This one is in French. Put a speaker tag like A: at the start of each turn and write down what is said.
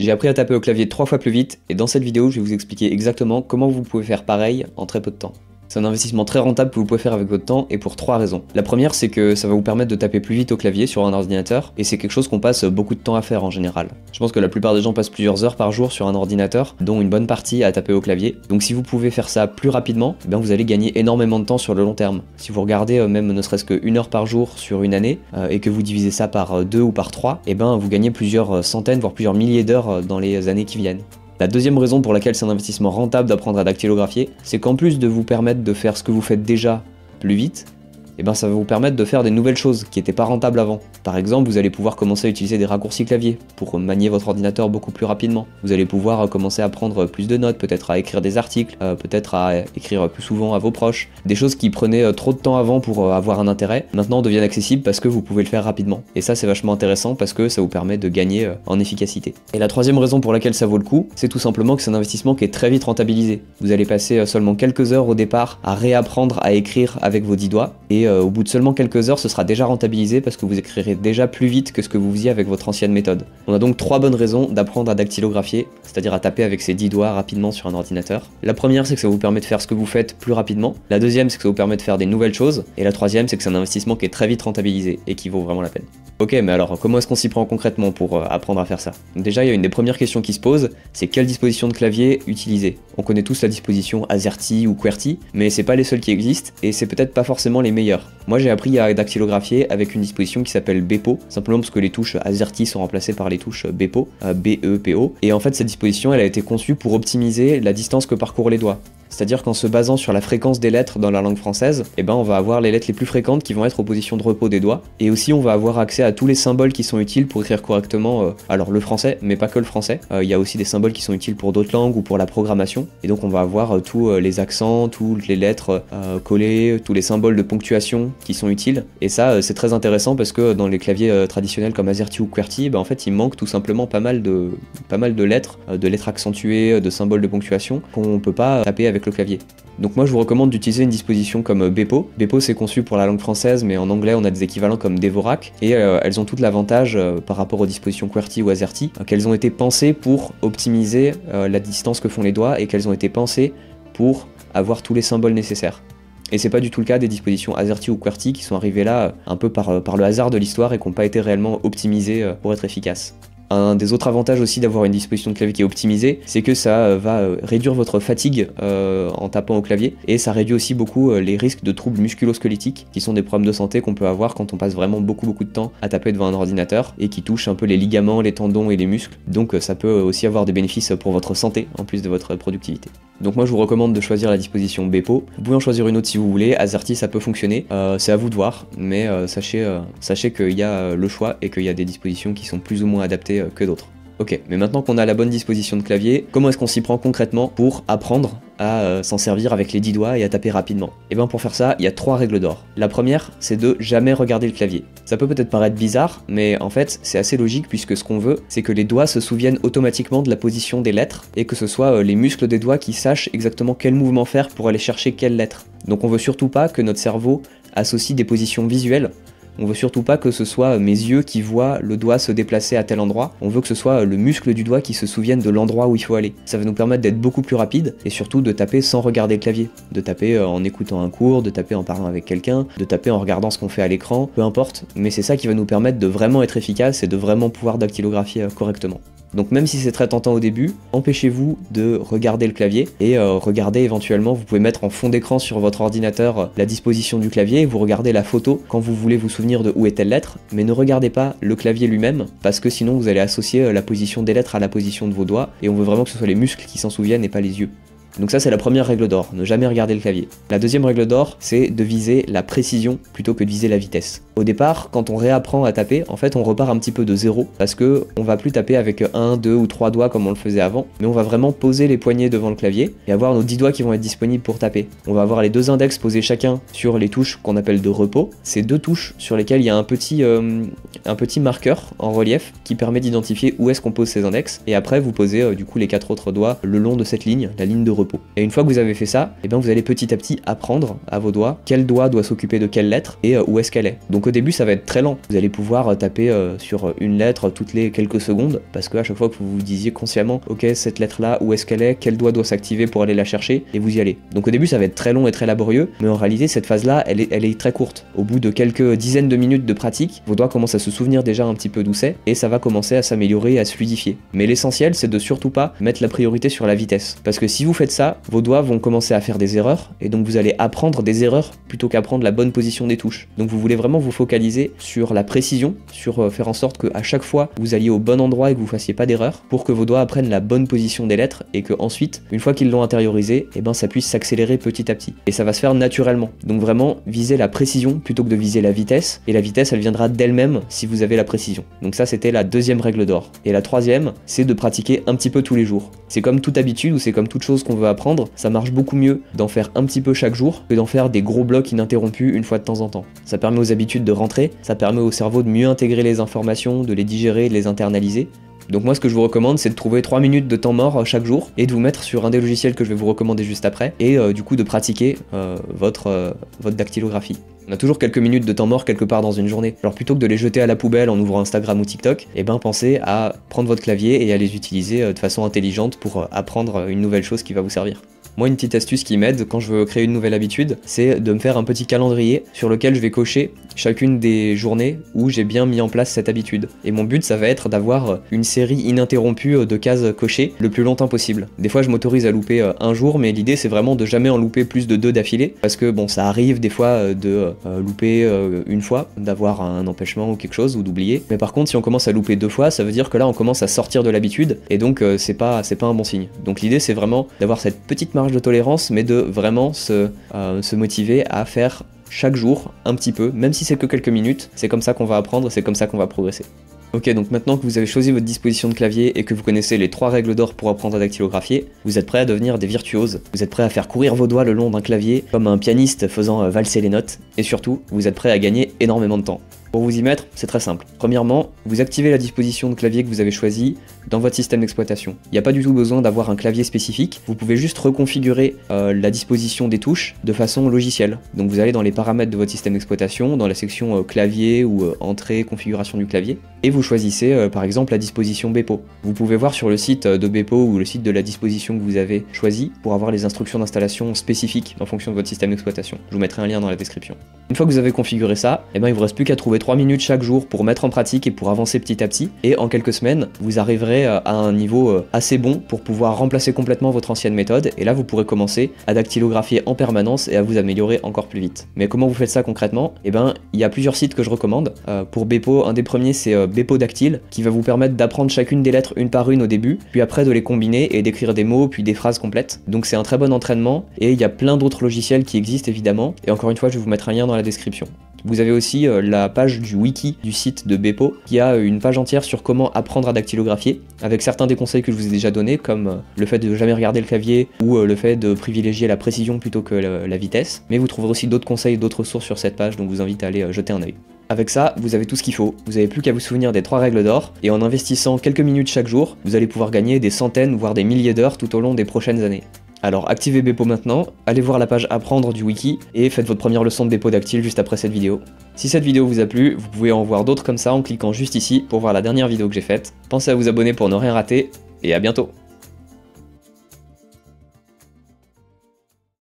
A: J'ai appris à taper au clavier 3 fois plus vite et dans cette vidéo je vais vous expliquer exactement comment vous pouvez faire pareil en très peu de temps. C'est un investissement très rentable que vous pouvez faire avec votre temps et pour 3 raisons. La première, c'est que ça va vous permettre de taper plus vite au clavier sur un ordinateur et c'est quelque chose qu'on passe beaucoup de temps à faire en général. Je pense que la plupart des gens passent plusieurs heures par jour sur un ordinateur, dont une bonne partie à taper au clavier. Donc si vous pouvez faire ça plus rapidement, eh bien vous allez gagner énormément de temps sur le long terme. Si vous regardez même ne serait-ce qu'une heure par jour sur une année et que vous divisez ça par 2 ou par 3, eh bien vous gagnez plusieurs centaines voire plusieurs milliers d'heures dans les années qui viennent. La deuxième raison pour laquelle c'est un investissement rentable d'apprendre à dactylographier, c'est qu'en plus de vous permettre de faire ce que vous faites déjà plus vite, et ben ça va vous permettre de faire des nouvelles choses qui n'étaient pas rentables avant. Par exemple, vous allez pouvoir commencer à utiliser des raccourcis clavier pour manier votre ordinateur beaucoup plus rapidement. Vous allez pouvoir commencer à prendre plus de notes, peut-être à écrire des articles, peut-être à écrire plus souvent à vos proches. Des choses qui prenaient trop de temps avant pour avoir un intérêt, maintenant deviennent accessibles parce que vous pouvez le faire rapidement. Et ça c'est vachement intéressant parce que ça vous permet de gagner en efficacité. Et la troisième raison pour laquelle ça vaut le coup, c'est tout simplement que c'est un investissement qui est très vite rentabilisé. Vous allez passer seulement quelques heures au départ à réapprendre à écrire avec vos 10 doigts, et au bout de seulement quelques heures, ce sera déjà rentabilisé parce que vous écrirez déjà plus vite que ce que vous faisiez avec votre ancienne méthode. On a donc 3 bonnes raisons d'apprendre à dactylographier, c'est-à-dire à taper avec ses 10 doigts rapidement sur un ordinateur. La première, c'est que ça vous permet de faire ce que vous faites plus rapidement. La deuxième, c'est que ça vous permet de faire des nouvelles choses. Et la troisième, c'est que c'est un investissement qui est très vite rentabilisé et qui vaut vraiment la peine. Ok, mais alors comment est-ce qu'on s'y prend concrètement pour apprendre à faire ça? Déjà, il y a une des premières questions qui se posent, c'est quelle disposition de clavier utiliser? On connaît tous la disposition AZERTY ou QWERTY, mais c'est pas les seuls qui existent et c'est peut-être pas forcément les meilleurs. Moi j'ai appris à dactylographier avec une disposition qui s'appelle Bepo, simplement parce que les touches AZERTY sont remplacées par les touches Bepo, B-E-P-O, et en fait cette disposition elle a été conçue pour optimiser la distance que parcourent les doigts. C'est-à-dire qu'en se basant sur la fréquence des lettres dans la langue française, eh ben on va avoir les lettres les plus fréquentes qui vont être aux positions de repos des doigts, et aussi on va avoir accès à tous les symboles qui sont utiles pour écrire correctement, alors le français, mais pas que le français. Il y a aussi des symboles qui sont utiles pour d'autres langues ou pour la programmation, et donc on va avoir tous les accents, toutes les lettres collées, tous les symboles de ponctuation qui sont utiles, et ça c'est très intéressant parce que dans les claviers traditionnels comme AZERTY ou QWERTY, en fait il manque tout simplement pas mal de lettres accentuées, de symboles de ponctuation qu'on peut pas taper avec le clavier. Donc moi je vous recommande d'utiliser une disposition comme Bepo. Bepo c'est conçu pour la langue française, mais en anglais on a des équivalents comme Dvorak, et elles ont tout l'avantage par rapport aux dispositions QWERTY ou AZERTY, qu'elles ont été pensées pour optimiser la distance que font les doigts, et qu'elles ont été pensées pour avoir tous les symboles nécessaires. Et c'est pas du tout le cas des dispositions AZERTY ou QWERTY qui sont arrivées là un peu par le hasard de l'histoire et qui n'ont pas été réellement optimisées pour être efficaces. Un des autres avantages aussi d'avoir une disposition de clavier qui est optimisée, c'est que ça va réduire votre fatigue en tapant au clavier, et ça réduit aussi beaucoup les risques de troubles musculo-squelettiques, qui sont des problèmes de santé qu'on peut avoir quand on passe vraiment beaucoup de temps à taper devant un ordinateur, et qui touchent un peu les ligaments, les tendons et les muscles, donc ça peut aussi avoir des bénéfices pour votre santé, en plus de votre productivité. Donc moi je vous recommande de choisir la disposition Bepo. Vous pouvez en choisir une autre si vous voulez, AZERTY ça peut fonctionner, c'est à vous de voir, mais sachez qu'il y a le choix et qu'il y a des dispositions qui sont plus ou moins adaptées que d'autres. Ok, mais maintenant qu'on a la bonne disposition de clavier, comment est-ce qu'on s'y prend concrètement pour apprendre à s'en servir avec les 10 doigts et à taper rapidement? Et bien pour faire ça, il y a 3 règles d'or. La première, c'est de jamais regarder le clavier. Ça peut peut-être paraître bizarre, mais en fait c'est assez logique puisque ce qu'on veut, c'est que les doigts se souviennent automatiquement de la position des lettres et que ce soit les muscles des doigts qui sachent exactement quel mouvement faire pour aller chercher quelle lettre. Donc on veut surtout pas que notre cerveau associe des positions visuelles. On veut surtout pas que ce soit mes yeux qui voient le doigt se déplacer à tel endroit, on veut que ce soit le muscle du doigt qui se souvienne de l'endroit où il faut aller. Ça va nous permettre d'être beaucoup plus rapide et surtout de taper sans regarder le clavier. De taper en écoutant un cours, de taper en parlant avec quelqu'un, de taper en regardant ce qu'on fait à l'écran, peu importe, mais c'est ça qui va nous permettre de vraiment être efficace et de vraiment pouvoir dactylographier correctement. Donc même si c'est très tentant au début, empêchez-vous de regarder le clavier et regardez éventuellement, vous pouvez mettre en fond d'écran sur votre ordinateur la disposition du clavier et vous regardez la photo quand vous voulez vous souvenir de où est telle lettre, mais ne regardez pas le clavier lui-même parce que sinon vous allez associer la position des lettres à la position de vos doigts et on veut vraiment que ce soit les muscles qui s'en souviennent et pas les yeux. Donc ça c'est la première règle d'or, ne jamais regarder le clavier. La deuxième règle d'or, c'est de viser la précision plutôt que de viser la vitesse. Au départ, quand on réapprend à taper, en fait on repart un petit peu de zéro, parce que on va plus taper avec 1, 2 ou 3 doigts comme on le faisait avant, mais on va vraiment poser les poignets devant le clavier et avoir nos 10 doigts qui vont être disponibles pour taper. On va avoir les 2 index posés chacun sur les touches qu'on appelle de repos. C'est 2 touches sur lesquelles il y a un petit marqueur en relief qui permet d'identifier où est-ce qu'on pose ces index, et après vous posez du coup les 4 autres doigts le long de cette ligne, la ligne de repos. Et une fois que vous avez fait ça, et bien vous allez petit à petit apprendre à vos doigts quel doigt doit s'occuper de quelle lettre et où est-ce qu'elle est. Donc au début ça va être très lent, vous allez pouvoir taper sur une lettre toutes les quelques secondes, parce que à chaque fois que vous vous disiez consciemment ok cette lettre là où est-ce qu'elle est, quel doigt doit s'activer pour aller la chercher, et vous y allez. Donc au début ça va être très long et très laborieux, mais en réalité cette phase là elle est très courte. Au bout de quelques dizaines de minutes de pratique, vos doigts commencent à se souvenir déjà un petit peu d'où c'est, et ça va commencer à s'améliorer et à se fluidifier. Mais l'essentiel c'est de surtout pas mettre la priorité sur la vitesse, parce que si vous faites ça, vos doigts vont commencer à faire des erreurs, et donc vous allez apprendre des erreurs plutôt qu'apprendre la bonne position des touches. Donc vous voulez vraiment vous focaliser sur la précision, sur faire en sorte qu'à chaque fois vous alliez au bon endroit et que vous fassiez pas d'erreur, pour que vos doigts apprennent la bonne position des lettres, et que ensuite, une fois qu'ils l'ont intériorisé, et ben ça puisse s'accélérer petit à petit. Et ça va se faire naturellement. Donc vraiment, visez la précision plutôt que de viser la vitesse, et la vitesse elle viendra d'elle-même si vous avez la précision. Donc ça c'était la deuxième règle d'or. Et la troisième, c'est de pratiquer un petit peu tous les jours. C'est comme toute habitude ou c'est comme toute chose qu'on veut apprendre, ça marche beaucoup mieux d'en faire un petit peu chaque jour que d'en faire des gros blocs ininterrompus une fois de temps en temps. Ça permet aux habitudes de rentrer, ça permet au cerveau de mieux intégrer les informations, de les digérer, de les internaliser. Donc moi ce que je vous recommande c'est de trouver 3 minutes de temps mort chaque jour et de vous mettre sur un des logiciels que je vais vous recommander juste après et du coup de pratiquer votre dactylographie. On a toujours quelques minutes de temps mort quelque part dans une journée. Alors plutôt que de les jeter à la poubelle en ouvrant Instagram ou TikTok, et ben pensez à prendre votre clavier et à les utiliser de façon intelligente pour apprendre une nouvelle chose qui va vous servir. Moi, une petite astuce qui m'aide quand je veux créer une nouvelle habitude, c'est de me faire un petit calendrier sur lequel je vais cocher chacune des journées où j'ai bien mis en place cette habitude. Et mon but, ça va être d'avoir une série ininterrompue de cases cochées le plus longtemps possible. Des fois, je m'autorise à louper un jour, mais l'idée, c'est vraiment de jamais en louper plus de 2 d'affilée, parce que bon, ça arrive des fois de louper une fois, d'avoir un empêchement ou quelque chose, ou d'oublier. Mais par contre, si on commence à louper 2 fois, ça veut dire que là, on commence à sortir de l'habitude, et donc c'est pas un bon signe. Donc l'idée, c'est vraiment d'avoir cette petite marge de tolérance, mais de vraiment se motiver à faire chaque jour un petit peu, même si c'est que quelques minutes. C'est comme ça qu'on va apprendre, c'est comme ça qu'on va progresser. Ok, donc maintenant que vous avez choisi votre disposition de clavier et que vous connaissez les 3 règles d'or pour apprendre à dactylographier, vous êtes prêts à devenir des virtuoses. Vous êtes prêts à faire courir vos doigts le long d'un clavier comme un pianiste faisant valser les notes, et surtout, vous êtes prêts à gagner énormément de temps. Pour vous y mettre, c'est très simple. Premièrement, vous activez la disposition de clavier que vous avez choisie dans votre système d'exploitation. Il n'y a pas du tout besoin d'avoir un clavier spécifique, vous pouvez juste reconfigurer la disposition des touches de façon logicielle. Donc vous allez dans les paramètres de votre système d'exploitation, dans la section clavier ou entrée, configuration du clavier, et vous choisissez par exemple la disposition Bepo. Vous pouvez voir sur le site de Bepo ou le site de la disposition que vous avez choisi pour avoir les instructions d'installation spécifiques en fonction de votre système d'exploitation. Je vous mettrai un lien dans la description. Une fois que vous avez configuré ça, il vous reste plus qu'à trouver 3 minutes chaque jour pour mettre en pratique et pour avancer petit à petit, et en quelques semaines, vous arriverez à un niveau assez bon pour pouvoir remplacer complètement votre ancienne méthode, et là vous pourrez commencer à dactylographier en permanence et à vous améliorer encore plus vite. Mais comment vous faites ça concrètement? Il y a plusieurs sites que je recommande. Pour Bepo, un des premiers c'est Bepo Dactyle, qui va vous permettre d'apprendre chacune des lettres une par une au début, puis après de les combiner et d'écrire des mots puis des phrases complètes. Donc c'est un très bon entraînement, et il y a plein d'autres logiciels qui existent évidemment, et encore une fois je vais vous mettre un lien dans la description. Vous avez aussi la page du wiki du site de Bepo, qui a une page entière sur comment apprendre à dactylographier, avec certains des conseils que je vous ai déjà donnés, comme le fait de jamais regarder le clavier, ou le fait de privilégier la précision plutôt que la vitesse. Mais vous trouverez aussi d'autres conseils, d'autres ressources sur cette page, donc je vous invite à aller jeter un œil. Avec ça, vous avez tout ce qu'il faut, vous n'avez plus qu'à vous souvenir des 3 règles d'or, et en investissant quelques minutes chaque jour, vous allez pouvoir gagner des centaines, voire des milliers d'heures tout au long des prochaines années. Alors activez Bepo maintenant, allez voir la page apprendre du wiki, et faites votre première leçon de Bepo Dactyle juste après cette vidéo. Si cette vidéo vous a plu, vous pouvez en voir d'autres comme ça en cliquant juste ici pour voir la dernière vidéo que j'ai faite. Pensez à vous abonner pour ne rien rater, et à bientôt!